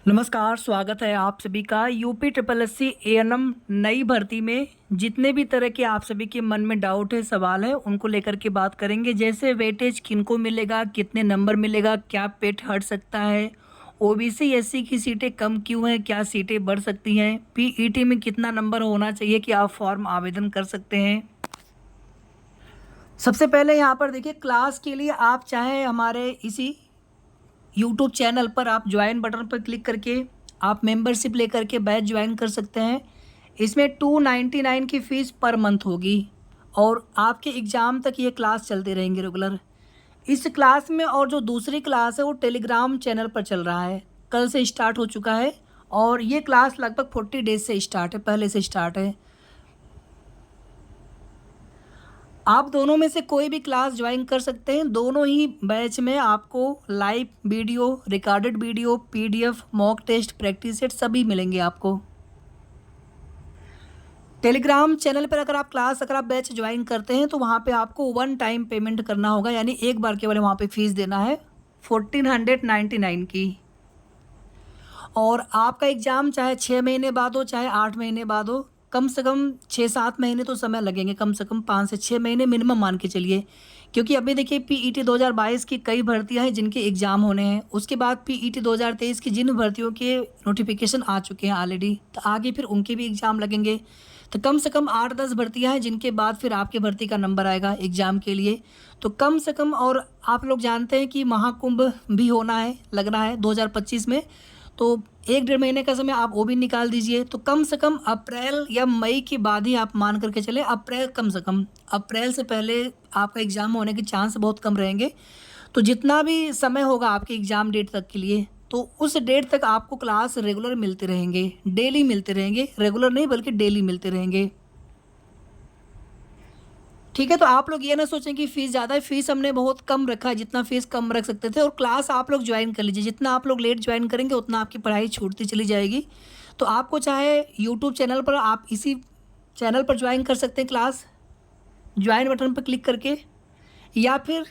नमस्कार, स्वागत है आप सभी का UP triple S C ANM नई भर्ती में। जितने भी तरह के आप सभी के मन में डाउट है, सवाल है, उनको लेकर के बात करेंगे। जैसे वेटेज किनको मिलेगा, कितने नंबर मिलेगा, क्या पेट हट सकता है, ओबीसी एससी की सीटें कम क्यों हैं, क्या सीटें बढ़ सकती हैं, पीईटी में कितना नंबर होना चाहिए कि आप फॉर्म आवेदन कर सकते हैं। सबसे पहले यहाँ पर देखिए, क्लास के लिए आप चाहे हमारे इसी यूट्यूब चैनल पर आप ज्वाइन बटन पर क्लिक करके आप मेंबरशिप लेकर के बैच ज्वाइन कर सकते हैं। इसमें 299 की फ़ीस पर मंथ होगी और आपके एग्ज़ाम तक ये क्लास चलते रहेंगे रेगुलर। इस क्लास में और जो दूसरी क्लास है वो टेलीग्राम चैनल पर चल रहा है, कल से स्टार्ट हो चुका है और ये क्लास लगभग 40 डेज से स्टार्ट है, पहले से स्टार्ट है। आप दोनों में से कोई भी क्लास ज्वाइन कर सकते हैं। दोनों ही बैच में आपको live video, recorded video, PDF, mock test, practice set सभी मिलेंगे आपको। टेलीग्राम चैनल पर अगर आप बैच ज्वाइन करते हैं तो वहाँ पे आपको वन टाइम पेमेंट करना होगा, यानी एक बार केवल वहाँ पे फीस देना है 1499 की। और आपका एग्ज़ाम चाहे 6 महीने बाद हो, चाहे 8 महीने बाद हो, कम से कम 6-7 महीने तो समय लगेंगे, कम से कम 5 से 6 महीने मिनिमम मान के चलिए। क्योंकि अभी देखिए, पीईटी 2022 की कई भर्तियां हैं जिनके एग्ज़ाम होने हैं। उसके बाद पीईटी 2023 की जिन भर्तियों के नोटिफिकेशन आ चुके हैं ऑलरेडी, तो आगे फिर उनके भी एग्ज़ाम लगेंगे। तो कम से कम 8-10 भर्तियां हैं जिनके बाद फिर आपके भर्ती का नंबर आएगा एग्ज़ाम के लिए। तो कम से कम, और आप लोग जानते हैं कि महाकुंभ भी होना है, लगना है 2025 में। तो 1-1.5 महीने का समय आप वो भी निकाल दीजिए। तो कम से कम अप्रैल या मई के बाद ही आप मान करके चले, अप्रैल, कम से कम अप्रैल से पहले आपका एग्ज़ाम होने के चांस बहुत कम रहेंगे। तो जितना भी समय होगा आपके एग्ज़ाम डेट तक के लिए, तो उस डेट तक आपको क्लास रेगुलर मिलते रहेंगे, डेली मिलते रहेंगे, रेगुलर नहीं बल्कि डेली मिलते रहेंगे। ठीक है, तो आप लोग ये ना सोचें कि फ़ीस ज़्यादा है। फ़ीस हमने बहुत कम रखा है, जितना फ़ीस कम रख सकते थे। और क्लास आप लोग ज्वाइन कर लीजिए, जितना आप लोग लेट ज्वाइन करेंगे उतना आपकी पढ़ाई छूटती चली जाएगी। तो आपको चाहे यूट्यूब चैनल पर, आप इसी चैनल पर ज्वाइन कर सकते हैं क्लास, ज्वाइन बटन पर क्लिक करके, या फिर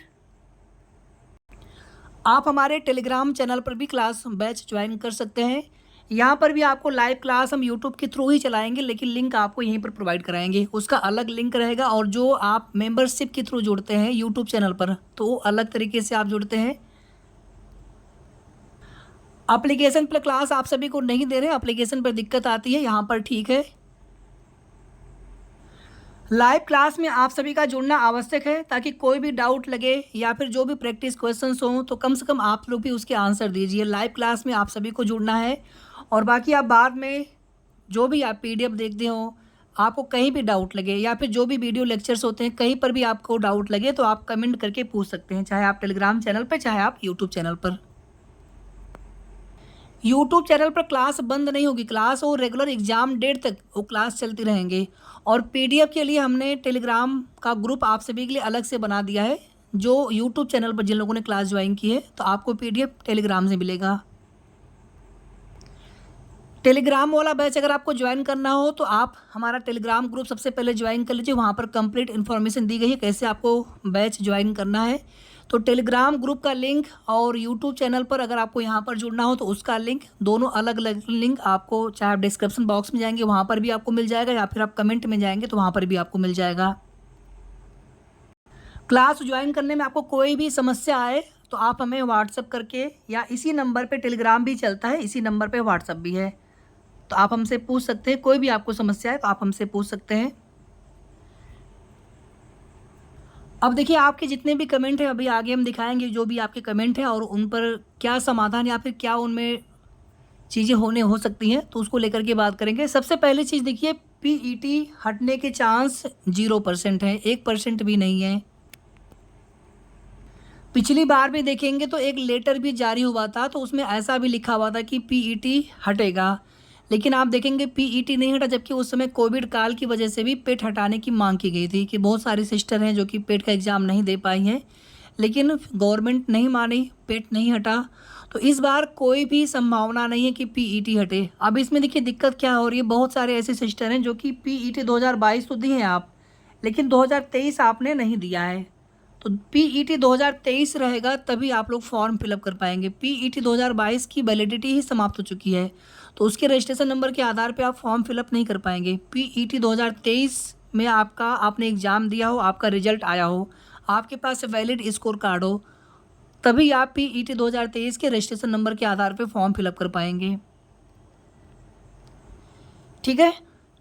आप हमारे टेलीग्राम चैनल पर भी क्लास बैच ज्वाइन कर सकते हैं। यहाँ पर भी आपको लाइव क्लास हम यूट्यूब के थ्रू ही चलाएंगे, लेकिन लिंक आपको यहीं पर प्रोवाइड कराएंगे, उसका अलग लिंक रहेगा। और जो आप मेंबरशिप के थ्रू जुड़ते हैं यूट्यूब चैनल पर, तो वो अलग तरीके से आप जुड़ते हैं। एप्लीकेशन पर क्लास आप सभी को नहीं दे रहे, एप्लीकेशन पर दिक्कत आती है, यहाँ पर ठीक है। लाइव क्लास में आप सभी का जुड़ना आवश्यक है, ताकि कोई भी डाउट लगे या फिर जो भी प्रैक्टिस क्वेश्चंस हों तो कम से कम आप लोग भी उसके आंसर दीजिए। लाइव क्लास में आप सभी को जुड़ना है। और बाकी आप बाद में जो भी आप पीडीएफ देखते हो, आपको कहीं भी डाउट लगे या फिर जो भी वीडियो लेक्चर्स होते हैं, कहीं पर भी आपको डाउट लगे तो आप कमेंट करके पूछ सकते हैं, चाहे आप टेलीग्राम चैनल पर, चाहे आप यूट्यूब चैनल पर। यूट्यूब चैनल पर क्लास बंद नहीं होगी, क्लास वो रेगुलर एग्ज़ाम डेट तक वो क्लास चलती रहेंगे। और पीडीएफ के लिए हमने टेलीग्राम का ग्रुप आप सभी के लिए अलग से बना दिया है। जो यूट्यूब चैनल पर जिन लोगों ने क्लास ज्वाइन की है, तो आपको पीडीएफ टेलीग्राम से मिलेगा। टेलीग्राम वाला बैच अगर आपको ज्वाइन करना हो तो आप हमारा टेलीग्राम ग्रुप सबसे पहले ज्वाइन कर लीजिए। वहाँ पर कंप्लीट इन्फॉर्मेशन दी गई है कैसे आपको बैच ज्वाइन करना है। तो टेलीग्राम ग्रुप का लिंक और यूट्यूब चैनल पर अगर आपको यहाँ पर जुड़ना हो तो उसका लिंक, दोनों अलग अलग लिंक आपको, चाहे आप डिस्क्रिप्शन बॉक्स में जाएंगे वहाँ पर भी आपको मिल जाएगा, या फिर आप कमेंट में जाएंगे तो वहाँ पर भी आपको मिल जाएगा। क्लास ज्वाइन करने में आपको कोई भी समस्या आए तो आप हमें व्हाट्सअप करके, या इसी नंबर पे टेलीग्राम भी चलता है, इसी नंबर पे व्हाट्सअप भी है, तो आप हमसे पूछ सकते हैं। कोई भी आपको समस्या है तो आप हमसे पूछ सकते हैं। अब देखिए, आपके जितने भी कमेंट हैं अभी आगे हम दिखाएंगे, जो भी आपके कमेंट हैं और उन पर क्या समाधान या फिर क्या उनमें चीज़ें होने हो सकती हैं, तो उसको लेकर के बात करेंगे। सबसे पहली चीज़ देखिए, पीईटी हटने के चांस 0% है, 1% भी नहीं है। पिछली बार भी देखेंगे तो एक लेटर भी जारी हुआ था, तो उसमें ऐसा भी लिखा हुआ था कि पीईटी हटेगा, लेकिन आप देखेंगे पीईटी नहीं हटा। जबकि उस समय कोविड काल की वजह से भी पेट हटाने की मांग की गई थी, कि बहुत सारी सिस्टर हैं जो कि पेट का एग्ज़ाम नहीं दे पाई हैं, लेकिन गवर्नमेंट नहीं मानी, पेट नहीं हटा। तो इस बार कोई भी संभावना नहीं है कि पीईटी हटे। अब इसमें देखिए दिक्कत क्या हो रही है, बहुत सारे ऐसे सिस्टर हैं जो कि पीईटी 2022 तो दी हैं आप, लेकिन 2023 आपने नहीं दिया है। तो पीईटी 2023 रहेगा तभी आप लोग फॉर्म फिलअप कर पाएंगे। पीईटी 2022 की वैलिडिटी ही समाप्त हो चुकी है, तो उसके रजिस्ट्रेशन नंबर के आधार पे आप फॉर्म फिलअप नहीं कर पाएंगे। पीईटी 2023 में आपने एग्ज़ाम दिया हो, आपका रिजल्ट आया हो, आपके पास वैलिड स्कोर कार्ड हो, तभी आप पीईटी 2023 के रजिस्ट्रेशन नंबर के आधार पे फॉर्म फिलअप कर पाएंगे। ठीक है,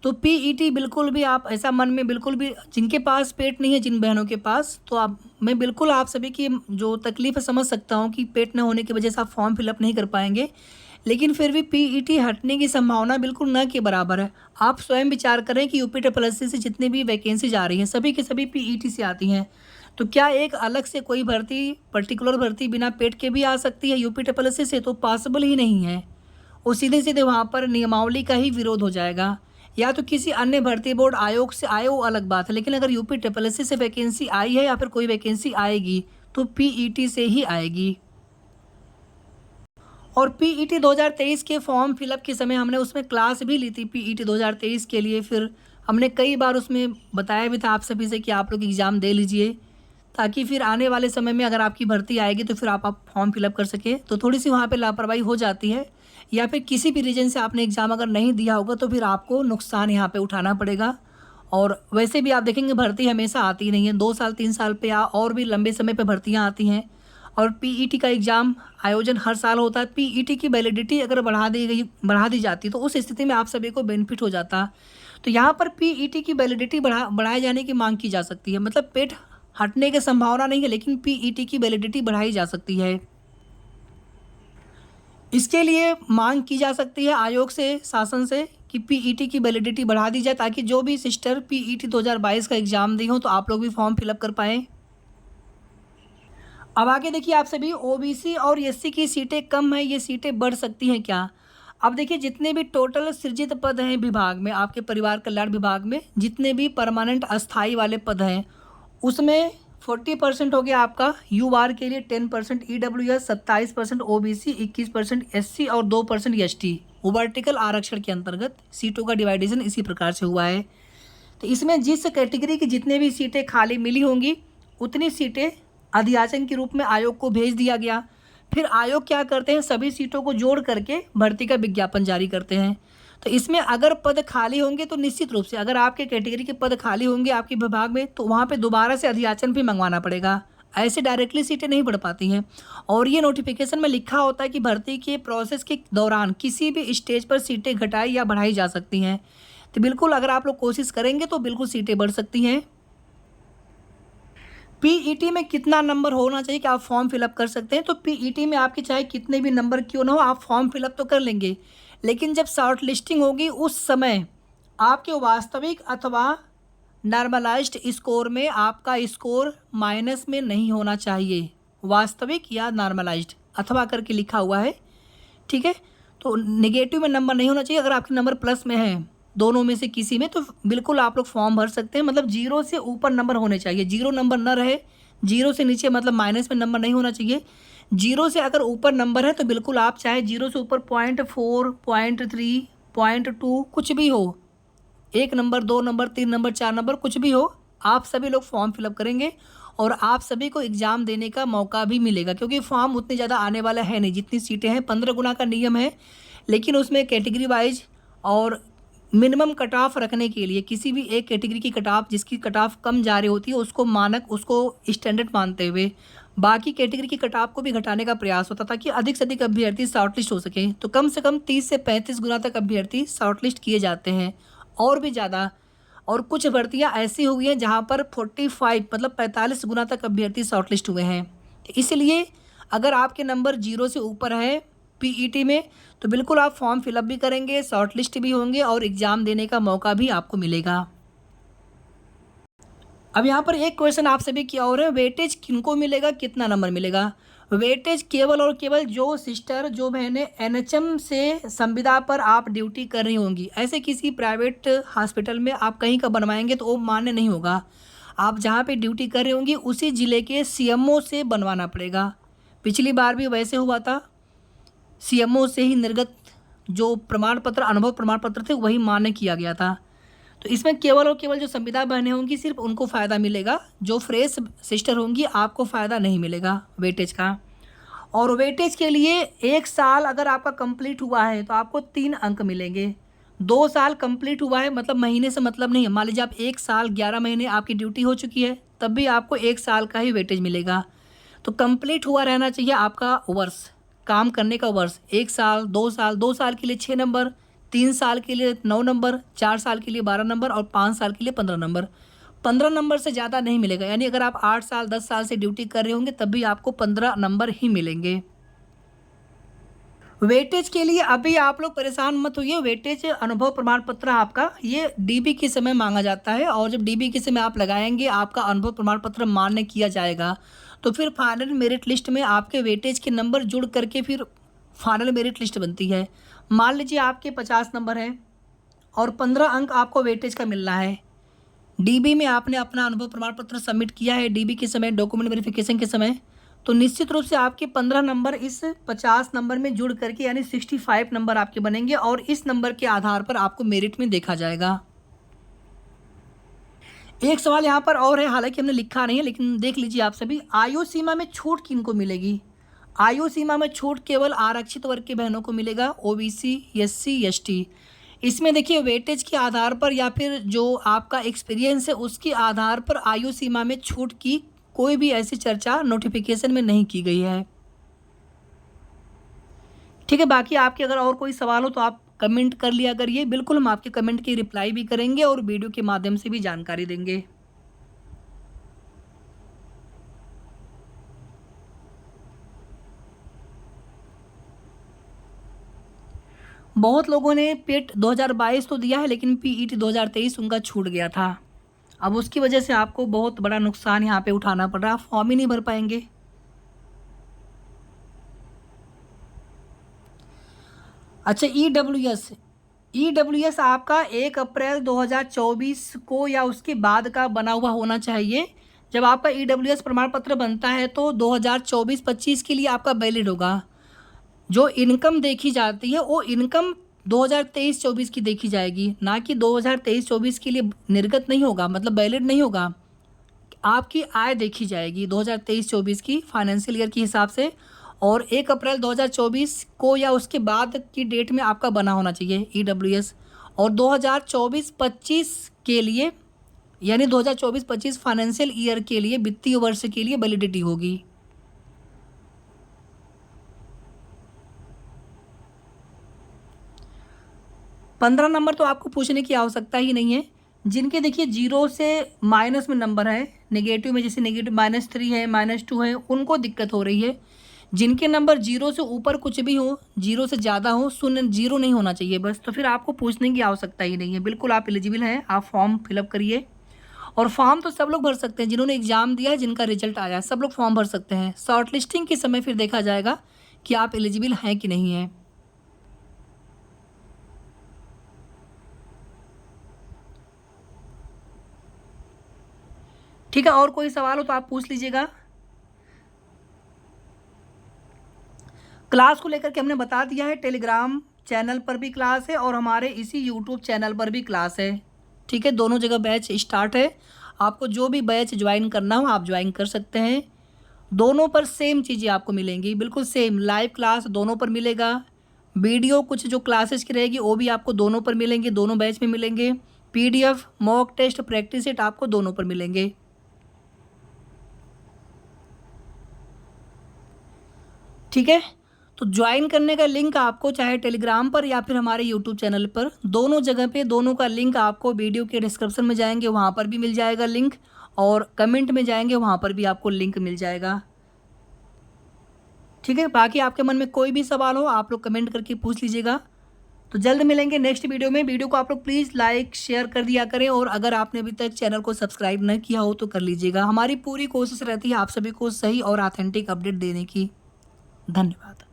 तो पीईटी बिल्कुल भी आप ऐसा मन में बिल्कुल भी, जिनके पास पेट नहीं है, जिन बहनों के पास, तो मैं बिल्कुल आप सभी की जो तकलीफ़ है समझ सकता हूँ कि पेट न होने की वजह से आप फॉर्म फिलअप नहीं कर पाएंगे, लेकिन फिर भी पीईटी हटने की संभावना बिल्कुल न के बराबर है। आप स्वयं विचार करें कि यूपी ट्रिपल से जितनी भी वैकेंसीज आ रही हैं सभी की सभी पीईटी से आती हैं, तो क्या एक अलग से कोई भर्ती, पर्टिकुलर भर्ती बिना पेट के भी आ सकती है यूपी ट्रिपल से? तो पॉसिबल ही नहीं है। वो सीधे सीधे वहाँ पर नियमावली का ही विरोध हो जाएगा, या तो किसी अन्य भर्ती बोर्ड आयोग से आए वो अलग बात है, लेकिन अगर यूपी ट्रिपल एस से वैकेंसी आई है या फिर कोई वैकेंसी आएगी तो पीईटी से ही आएगी। और पीईटी 2023 के फॉर्म फिलअप के समय हमने उसमें क्लास भी ली थी पीईटी 2023 के लिए, फिर हमने कई बार उसमें बताया भी था आप सभी से कि आप लोग एग्ज़ाम दे लीजिए, ताकि फिर आने वाले समय में अगर आपकी भर्ती आएगी तो फिर आप फॉर्म फिलअप कर सकें। तो थोड़ी सी वहाँ पे लापरवाही हो जाती है, या फिर किसी भी रीजन से आपने एग्ज़ाम अगर नहीं दिया होगा तो फिर आपको नुकसान यहाँ पे उठाना पड़ेगा। और वैसे भी आप देखेंगे भर्ती हमेशा आती नहीं है, 2 साल 3 साल पे या और भी लंबे समय पे भर्तियाँ आती हैं। और पीईटी का एग्ज़ाम आयोजन हर साल होता है। पीईटी की वैलिडिटी अगर बढ़ा दी जाती तो उस स्थिति में आप सभी को बेनिफिट हो जाता। तो यहाँ पर पीईटी की वैलिडिटी बढ़ाए जाने की मांग की जा सकती है, मतलब पेट हटने की संभावना नहीं है, लेकिन पीईटी की वैलिडिटी बढ़ाई जा सकती है। इसके लिए मांग की जा सकती है आयोग से, शासन से, कि पीईटी की वैलिडिटी बढ़ा दी जाए, ताकि जो भी सिस्टर पीईटी 2022 का एग्ज़ाम दी हो तो आप लोग भी फॉर्म फिलअप कर पाएँ। अब आगे देखिए आप सभी, ओबीसी और एससी की सीटें कम हैं, ये सीटें बढ़ सकती हैं क्या? अब देखिए जितने भी टोटल सृजित पद हैं विभाग में, आपके परिवार कल्याण विभाग में जितने भी परमानेंट अस्थाई वाले पद हैं, उसमें 40% हो गया आपका यूआर के लिए, 10% ईडब्ल्यूएस, 27% ओबीसी, 21% एससी और 2% एसटी। वर्टिकल आरक्षण के अंतर्गत सीटों का डिवाइडेशन इसी प्रकार से हुआ है। तो इसमें जिस कैटेगरी की जितने भी सीटें खाली मिली होंगी उतनी सीटें अधियाचन के रूप में आयोग को भेज दिया गया। फिर आयोग क्या करते हैं, सभी सीटों को जोड़ करके भर्ती का विज्ञापन जारी करते हैं। तो इसमें अगर पद खाली होंगे तो निश्चित रूप से, अगर आपके कैटेगरी के पद खाली होंगे आपके विभाग में, तो वहाँ पे दोबारा से अधियाचन भी मंगवाना पड़ेगा। ऐसे डायरेक्टली सीटें नहीं बढ़ पाती हैं। और ये नोटिफिकेशन में लिखा होता है कि भर्ती के प्रोसेस के दौरान किसी भी स्टेज पर सीटें घटाई या बढ़ाई जा सकती हैं। तो बिल्कुल अगर आप लोग कोशिश करेंगे तो बिल्कुल सीटें बढ़ सकती हैं। पीईटी में कितना नंबर होना चाहिए कि आप फॉर्म फिलअप कर सकते हैं? तो पीईटी में आपके चाहे कितने भी नंबर क्यों ना हो, आप फॉर्म फिलअप तो कर लेंगे, लेकिन जब शॉर्ट लिस्टिंग होगी उस समय आपके वास्तविक अथवा नॉर्मलाइज्ड स्कोर में आपका स्कोर माइनस में नहीं होना चाहिए। वास्तविक या नॉर्मलाइज्ड अथवा करके लिखा हुआ है, ठीक है। तो नेगेटिव में नंबर नहीं होना चाहिए। अगर आपके नंबर प्लस में है, दोनों में से किसी में, तो बिल्कुल आप लोग फॉर्म भर सकते हैं। मतलब 0 से ऊपर नंबर होने चाहिए, 0 नंबर न रहे, 0 से नीचे मतलब माइनस में नंबर नहीं होना चाहिए। 0 से अगर ऊपर नंबर है तो बिल्कुल आप चाहे 0 से ऊपर 0.4, 0.3, 0.2 कुछ भी हो, 1 नंबर, 2 नंबर, 3 नंबर, 4 नंबर, कुछ भी हो, आप सभी लोग फॉर्म फिलअप करेंगे और आप सभी को एग्ज़ाम देने का मौका भी मिलेगा। क्योंकि फॉर्म उतने ज़्यादा आने वाला है नहीं, जितनी सीटें हैं 15 गुना का नियम है, लेकिन उसमें कैटेगरी वाइज और मिनिमम कट ऑफ रखने के लिए किसी भी एक कैटेगरी की कट ऑफ, जिसकी कट ऑफ कम जा रही होती है, उसको मानक, उसको स्टैंडर्ड मानते हुए बाकी कैटेगरी की कट ऑफ को भी घटाने का प्रयास होता ताकि अधिक से अधिक अभ्यर्थी शॉर्टलिस्ट हो सकें। तो कम से कम 30 से 35 गुना तक अभ्यर्थी शॉर्टलिस्ट किए जाते हैं, और भी ज़्यादा। और कुछ भर्तियाँ ऐसी हुई हैं जहाँ पर 45 मतलब 45 गुना तक अभ्यर्थी शॉर्टलिस्ट हुए हैं। तो इसलिए अगर आपके नंबर 0 से ऊपर है पीईटी में तो बिल्कुल आप फॉर्म फिलअप भी करेंगे, शॉर्ट लिस्ट भी होंगे और एग्ज़ाम देने का मौका भी आपको मिलेगा। अब यहाँ पर एक क्वेश्चन आप सभी की और है, वेटेज किनको मिलेगा, कितना नंबर मिलेगा? वेटेज केवल और केवल जो सिस्टर, जो बहनें एनएचएम से संविदा पर आप ड्यूटी कर रही होंगी, ऐसे किसी प्राइवेट हॉस्पिटल में आप कहीं का बनवाएंगे तो वो मान्य नहीं होगा। आप जहाँ पे ड्यूटी कर रही होंगी उसी ज़िले के सीएमओ से बनवाना पड़ेगा। पिछली बार भी वैसे हुआ था, सीएमओ से ही निर्गत जो प्रमाण पत्र, अनुभव प्रमाण पत्र थे, वही मान्य किया गया था। तो इसमें केवल और केवल जो संविदा बहनें होंगी सिर्फ उनको फ़ायदा मिलेगा, जो फ्रेश सिस्टर होंगी आपको फ़ायदा नहीं मिलेगा वेटेज का। और वेटेज के लिए 1 साल अगर आपका कंप्लीट हुआ है तो आपको 3 अंक मिलेंगे। 2 साल कंप्लीट हुआ है मतलब महीने से मतलब नहीं है, मान लीजिए आप 1 साल 11 महीने आपकी ड्यूटी हो चुकी है तब भी आपको 1 साल का ही वेटेज मिलेगा। तो कंप्लीट हुआ रहना चाहिए आपका वर्ष, काम करने का वर्ष। 1 साल, 2 साल, 2 साल के लिए 6 नंबर, 3 साल के लिए 9 नंबर, 4 साल के लिए 12 नंबर और 5 साल के लिए 15 नंबर। 15 नंबर से ज़्यादा नहीं मिलेगा, यानी अगर आप 8 साल 10 साल से ड्यूटी कर रहे होंगे तब भी आपको 15 नंबर ही मिलेंगे। वेटेज के लिए अभी आप लोग परेशान मत होइए। वेटेज अनुभव प्रमाण पत्र आपका ये डीबी के समय मांगा जाता है, और जब डीबी के समय आप लगाएंगे आपका अनुभव प्रमाण पत्र मान्य किया जाएगा, तो फिर फाइनल मेरिट लिस्ट में आपके वेटेज के नंबर जुड़ करके फिर फाइनल मेरिट लिस्ट बनती है। मान लीजिए आपके 50 नंबर हैं और 15 अंक आपको वेटेज का मिलना है। डीबी में आपने अपना अनुभव प्रमाण पत्र सबमिट किया है डीबी के समय, डॉक्यूमेंट वेरिफिकेशन के समय, तो निश्चित रूप से आपके 15 नंबर इस 50 नंबर में जुड़ करके यानी 65 नंबर आपके बनेंगे, और इस नंबर के आधार पर आपको मेरिट में देखा जाएगा। एक सवाल यहाँ पर और है, हालांकि हमने लिखा नहीं है लेकिन देख लीजिए आप सभी। आयु सीमा में छूट किनको मिलेगी? आयु सीमा में छूट केवल आरक्षित वर्ग की बहनों को मिलेगा, ओबीसी, एससी, एसटी। इसमें देखिए वेटेज के आधार पर या फिर जो आपका एक्सपीरियंस है उसके आधार पर आयु सीमा में छूट की कोई भी ऐसी चर्चा नोटिफिकेशन में नहीं की गई है। ठीक है, बाकी आपके अगर और कोई सवाल हो तो आप कमेंट कर लिया करिए, बिल्कुल हम आपके कमेंट की रिप्लाई भी करेंगे और वीडियो के माध्यम से भी जानकारी देंगे। बहुत लोगों ने पेट 2022 तो दिया है लेकिन पीईटी 2023 उनका छूट गया था। अब उसकी वजह से आपको बहुत बड़ा नुकसान यहाँ पे उठाना पड़ रहा है, फॉर्म ही नहीं भर पाएंगे। अच्छा, ईडब्ल्यूएस आपका 1 अप्रैल 2024 को या उसके बाद का बना हुआ होना चाहिए। जब आपका ईडब्ल्यूएस प्रमाण पत्र बनता है तो 2024-25 के लिए आपका वैलिड होगा। जो इनकम देखी जाती है वो इनकम 2023-24 की देखी जाएगी, ना कि 2023-24 के लिए निर्गत नहीं होगा, मतलब वैलिड नहीं होगा। आपकी आय देखी जाएगी 2023-24 की फाइनेंशियल ईयर के हिसाब से, और 1 अप्रैल 2024 को या उसके बाद की डेट में आपका बना होना चाहिए ईडब्ल्यूएस। और 2024-25 के लिए यानी 2024-25 फाइनेंशियल ईयर के लिए, वित्तीय वर्ष के लिए वैलिडिटी होगी। पंद्रह नंबर तो आपको पूछने की आवश्यकता ही नहीं है। जिनके देखिए 0 से माइनस में नंबर है, नेगेटिव में, जैसे नेगेटिव -3 है, -2 है, उनको दिक्कत हो रही है। जिनके नंबर 0 से ऊपर कुछ भी हो, 0 से ज़्यादा हो, 0 नहीं होना चाहिए बस, तो फिर आपको पूछने की आवश्यकता ही नहीं है। बिल्कुल आप एलिजिबल हैं, आप फॉर्म फिलअप करिए। और फॉर्म तो सब लोग भर सकते हैं, जिन्होंने एग्ज़ाम दिया है, जिनका रिजल्ट आया, सब लोग फॉर्म भर सकते हैं। शॉर्ट लिस्टिंग के समय फिर देखा जाएगा कि आप एलिजिबल हैं कि नहीं हैं। ठीक है, और कोई सवाल हो तो आप पूछ लीजिएगा। क्लास को लेकर के हमने बता दिया है, टेलीग्राम चैनल पर भी क्लास है और हमारे इसी यूट्यूब चैनल पर भी क्लास है। ठीक है, दोनों जगह बैच स्टार्ट है। आपको जो भी बैच ज्वाइन करना हो आप ज्वाइन कर सकते हैं। दोनों पर सेम चीज़ें आपको मिलेंगी, बिल्कुल सेम लाइव क्लास दोनों पर मिलेगा। वीडियो कुछ जो क्लासेस की रहेगी वो भी आपको दोनों पर मिलेंगे, दोनों बैच में मिलेंगे। PDF, mock test, practice set आपको दोनों पर मिलेंगे। ठीक है, तो ज्वाइन करने का लिंक आपको चाहे टेलीग्राम पर या फिर हमारे यूट्यूब चैनल पर, दोनों जगह पे दोनों का लिंक आपको वीडियो के डिस्क्रिप्शन में जाएंगे वहाँ पर भी मिल जाएगा लिंक, और कमेंट में जाएंगे वहाँ पर भी आपको लिंक मिल जाएगा। ठीक है, बाकी आपके मन में कोई भी सवाल हो आप लोग कमेंट करके पूछ लीजिएगा। तो जल्द मिलेंगे नेक्स्ट वीडियो में। वीडियो को आप लोग प्लीज़ लाइक शेयर कर दिया करें, और अगर आपने अभी तक चैनल को सब्सक्राइब नहीं किया हो तो कर लीजिएगा। हमारी पूरी कोशिश रहती है आप सभी को सही और ऑथेंटिक अपडेट देने की। धन्यवाद।